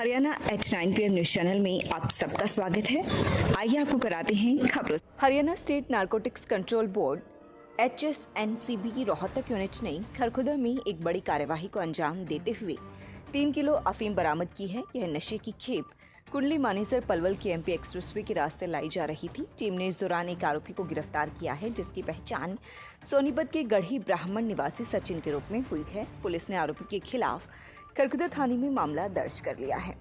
Haryana H9 PM news channel में आप सबका स्वागत है। आइए आपको कराते हैं खबरों। Haryana state narcotics control board HSNCB की रोहतक यूनिट ने खरखुदा में एक बड़ी कार्यवाही को अंजाम देते हुए 3 किलो अफीम बरामद की है। यह नशे की खेप कुंडली मानेसर पलवल के MP एक्सप्रेसवे के रास्ते लाई जा रही थी। टीम ने इस दौरान एक आरोपी को गिरफ्तार किया है, जिसकी पहचान सोनीपत के गढ़ी ब्राह्मण निवासी सचिन के रूप में हुई है। पुलिस ने आरोपी के खिलाफ खरखुदा थाने में मामला दर्ज कर लिया है।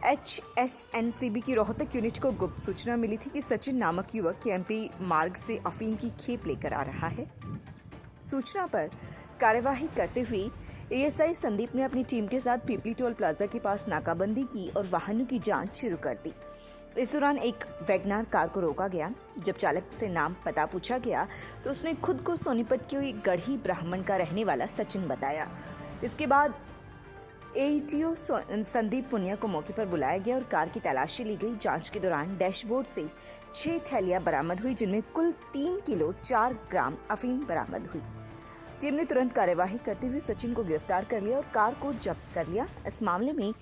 HSNCB की रोहतक यूनिट को गुप्त सूचना मिली थी कि सचिन नामक युवक KMP मार्ग से अफीम की खेप लेकर आ रहा है। सूचना पर कार्यवाही करते हुए ASI संदीप ने अपनी टीम के साथ पीपली टोल प्लाजा के पास नाकाबंदी की और वाहनों की जांच शुरू कर दी। इस दौरान एक वैगनार कार को रोका गया। जब चालक से नाम पता पूछा गया तो उसने खुद को सोनीपत के गढ़ी ब्राह्मण का रहने वाला सचिन बताया। इसके बाद AETO संदीप पुनिया को मौके पर बुलाया गया और कार की तलाशी ली गई। जांच के दौरान डैशबोर्ड से 6 थैलियां बरामद हुई, जिनमें कुल 3 किलो 4 ग्राम अफीम बरामद हुई। टीम ने तुरंत कार्यवाही करते हुए सचिन को गिरफ्तार कर लिया और कार को जब्त कर लिया। इस मामले में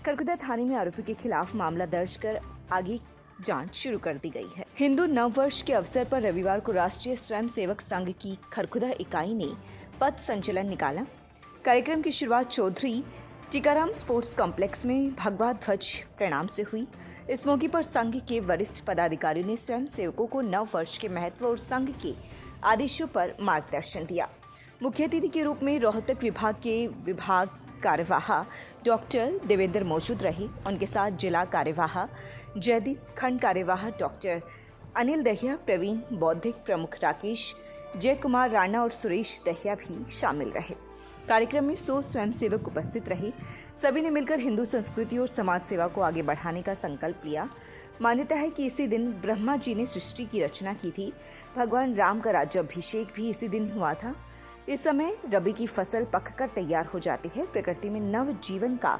खरखुदा थाने में आरोपी के खिलाफ मामला दर्ज कर आगे जांच शुरू कर दी गई है। हिंदू नववर्ष के अवसर पर रविवार को राष्ट्रीय स्वयंसेवक संघ की खरखुदा इकाई ने पथ संचलन निकाला। कार्यक्रम की शुरुआत चौधरी टीकाराम स्पोर्ट्स कॉम्प्लेक्स में भगवा ध्वज प्रणाम से हुई। इस मौके पर संघ के वरिष्ठ पदाधिकारियों ने स्वयं सेवकों को नव वर्ष के महत्व और संघ के आदेशों पर मार्गदर्शन दिया। मुख्य अतिथि के रूप में रोहतक विभाग के विभाग कार्यवाह डॉक्टर देवेंद्र मौजूद रहे। उनके साथ जिला कार्यवाह जयदीप, खंड कार्यवाह डॉक्टर अनिल दहिया, प्रवीण, बौद्धिक प्रमुख राकेश, जय कुमार राणा और सुरेश दहिया भी शामिल रहे। कार्यक्रम में 100 स्वयंसेवक उपस्थित रहे। सभी ने मिलकर हिंदू संस्कृति और समाज सेवा को आगे बढ़ाने का संकल्प लिया। मान्यता है कि इसी दिन ब्रह्मा जी ने सृष्टि की रचना की थी। भगवान राम का राज्याभिषेक भी इसी दिन हुआ था। इस समय रबी की फसल पककर तैयार हो जाती है। प्रकृति में नव जीवन का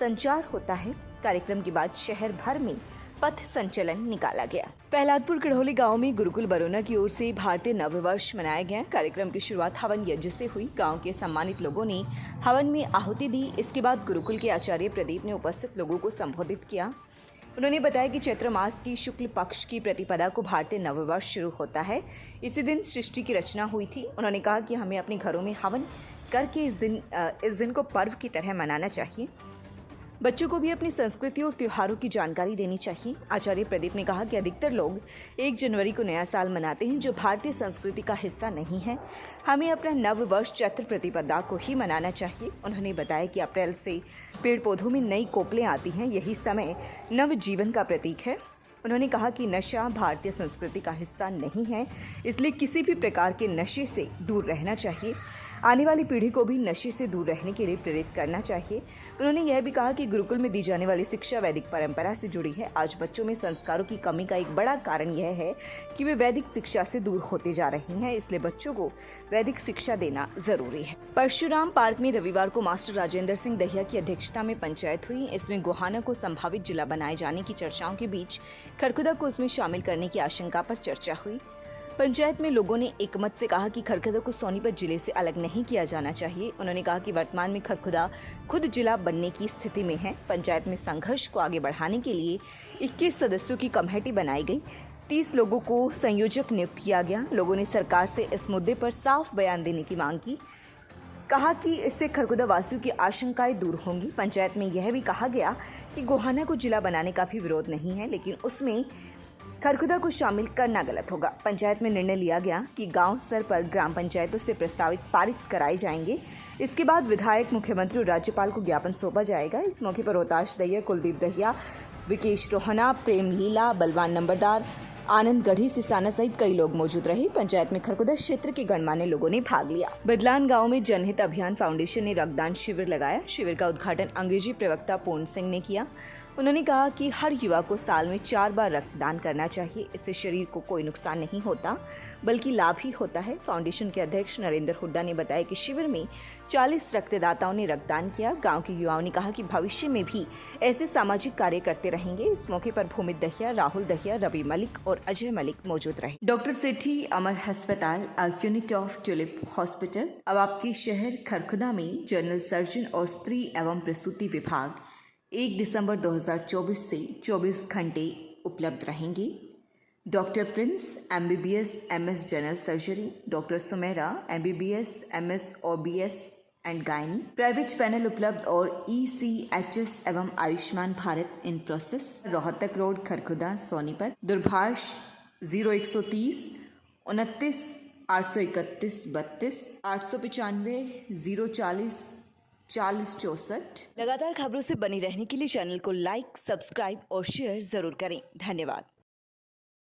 संचार होता है। कार्यक्रम के बाद शहर भर में पथ संचलन निकाला गया। प्रहलादपुर कड़ोली गांव में गुरुकुल बरोना की ओर से भारतीय नववर्ष मनाया गया। कार्यक्रम की शुरुआत हवन यज्ञ से हुई। गांव के सम्मानित लोगों ने हवन में आहुति दी। इसके बाद गुरुकुल के आचार्य प्रदीप ने उपस्थित लोगों को संबोधित किया। उन्होंने बताया कि चैत्र मास की शुक्ल पक्ष की प्रतिपदा को भारतीय नववर्ष शुरू होता है। इसी दिन सृष्टि की रचना हुई थी। उन्होंने कहा कि हमें अपने घरों में हवन करके इस दिन को पर्व की तरह मनाना चाहिए। बच्चों को भी अपनी संस्कृति और त्योहारों की जानकारी देनी चाहिए। आचार्य प्रदीप ने कहा कि अधिकतर लोग 1 जनवरी को नया साल मनाते हैं, जो भारतीय संस्कृति का हिस्सा नहीं है। हमें अपना नव वर्ष चैत्र प्रतिपदा को ही मनाना चाहिए। उन्होंने बताया कि अप्रैल से पेड़ पौधों में नई कोपलें आती हैं। यही समय नव जीवन का प्रतीक है। उन्होंने कहा कि नशा भारतीय संस्कृति का हिस्सा नहीं है, इसलिए किसी भी प्रकार के नशे से दूर रहना चाहिए। आने वाली पीढ़ी को भी नशे से दूर रहने के लिए प्रेरित करना चाहिए। उन्होंने यह भी कहा कि गुरुकुल में दी जाने वाली शिक्षा वैदिक परंपरा से जुड़ी है। आज बच्चों में संस्कारों की कमी का एक बड़ा कारण यह है कि वे वैदिक शिक्षा से दूर होते जा रही हैं, इसलिए बच्चों को वैदिक शिक्षा देना जरूरी है। परशुराम पार्क में रविवार को मास्टर राजेंद्र सिंह दहिया की अध्यक्षता में पंचायत हुई। इसमें गोहाना को संभावित जिला बनाए जाने की चर्चाओं के बीच खरखुदा को उसमें शामिल करने की आशंका पर चर्चा हुई। पंचायत में लोगों ने एकमत से कहा कि खरखुदा को सोनीपत जिले से अलग नहीं किया जाना चाहिए। उन्होंने कहा कि वर्तमान में खरखुदा खुद जिला बनने की स्थिति में है। पंचायत में संघर्ष को आगे बढ़ाने के लिए 21 सदस्यों की कमेटी बनाई गई। 30 लोगों को संयोजक नियुक्त किया गया। लोगों ने सरकार से इस मुद्दे पर साफ बयान देने की मांग की। कहा कि इससे खरखुदा वासियों की आशंकाएं दूर होंगी। पंचायत में यह भी कहा गया कि गोहाना को जिला बनाने का भी विरोध नहीं है, लेकिन उसमें खरखुदा को शामिल करना गलत होगा। पंचायत में निर्णय लिया गया कि गांव स्तर पर ग्राम पंचायतों से प्रस्तावित पारित कराए जाएंगे। इसके बाद विधायक, मुख्यमंत्री और राज्यपाल को ज्ञापन सौंपा जाएगा। इस मौके पर रोहताश दहिया, कुलदीप दहिया, विकेश रोहना, प्रेम लीला, बलवान नंबरदार, आनंद गढ़ी, सिसाना सहित कई लोग मौजूद रहे। पंचायत में खरखुदा क्षेत्र के गणमान्य लोगों ने भाग लिया। बदलान गांव में जनहित अभियान फाउंडेशन ने रक्तदान शिविर लगाया। शिविर का उद्घाटन अंग्रेजी प्रवक्ता पूर्ण सिंह ने किया। उन्होंने कहा कि हर युवा को साल में 4 बार रक्तदान करना चाहिए। इससे शरीर को कोई नुकसान नहीं होता, बल्कि लाभ ही होता है। फाउंडेशन के अध्यक्ष नरेंद्र हुड्डा ने बताया कि शिविर में 40 रक्तदाताओं ने रक्तदान किया। गांव के युवाओं ने कहा कि भविष्य में भी ऐसे सामाजिक कार्य करते रहेंगे। इस मौके पर भूमित दहिया, राहुल दहिया, रवि मलिक और अजय मलिक मौजूद रहे। डॉक्टर सेठी अमर अस्पताल, यूनिट ऑफ ट्यूलिप हॉस्पिटल अब आपके शहर खरखुदा में जनरल सर्जन और स्त्री एवं प्रसूति विभाग, 1 दिसंबर 2024 से 24 घंटे उपलब्ध रहेंगे। Doctor Prince MBBS MS general surgery, doctor Sumera MBBS MS OBS and gynae. Private panel उपलब्ध और ECHS एवं Ayushman Bharat in process. Rohtak road, Kharkhoda, Sonipat. दूरभाष 0130 29 831 32 895 040 40 64। लगातार खबरों से बनी रहने के लिए चैनल को लाइक, सब्सक्राइब और शेयर जरूर करें। धन्यवाद।